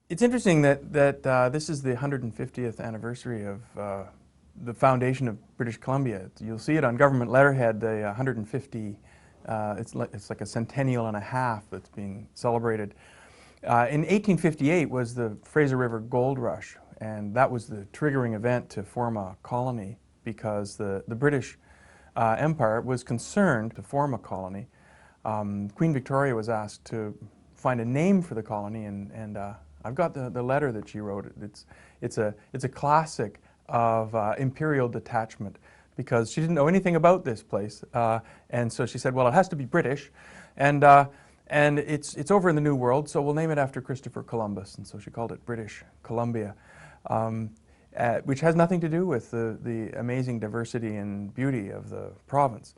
It's interesting that this is the 150th anniversary of the foundation of British Columbia. You'll see it on government letterhead, the 150, it's like a centennial and a half that's being celebrated. In 1858 was the Fraser River Gold Rush, and that was the triggering event to form a colony because the British Empire was concerned to form a colony. Queen Victoria was asked to find a name for the colony, and I've got the letter that she wrote. It's a classic of imperial detachment, because she didn't know anything about this place, and so she said, well, it has to be British, and it's over in the New World, so we'll name it after Christopher Columbus. And so she called it British Columbia, which has nothing to do with the amazing diversity and beauty of the province.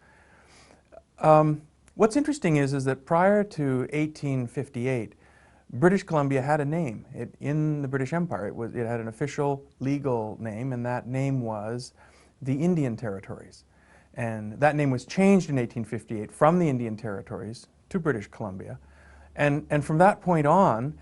What's interesting is that prior to 1858, British Columbia had a name. In the British Empire, it had an official legal name, and that name was the Indian Territories. And that name was changed in 1858 from the Indian Territories to British Columbia. And from that point on,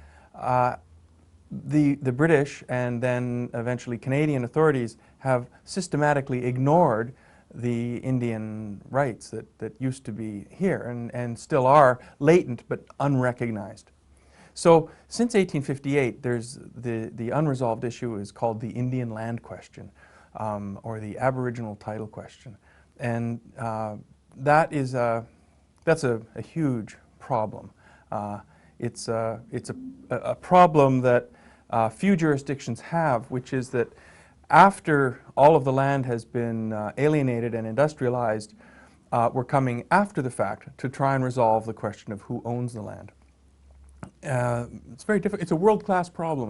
the British and then eventually Canadian authorities have systematically ignored the Indian rights that used to be here and still are latent but unrecognized. So since 1858, there's the unresolved issue is called the Indian land question, or the aboriginal title question. And that's a huge problem. It's a problem that few jurisdictions have, which is that after all of the land has been alienated and industrialized, we're coming after the fact to try and resolve the question of who owns the land. It's very difficult. It's a world-class problem.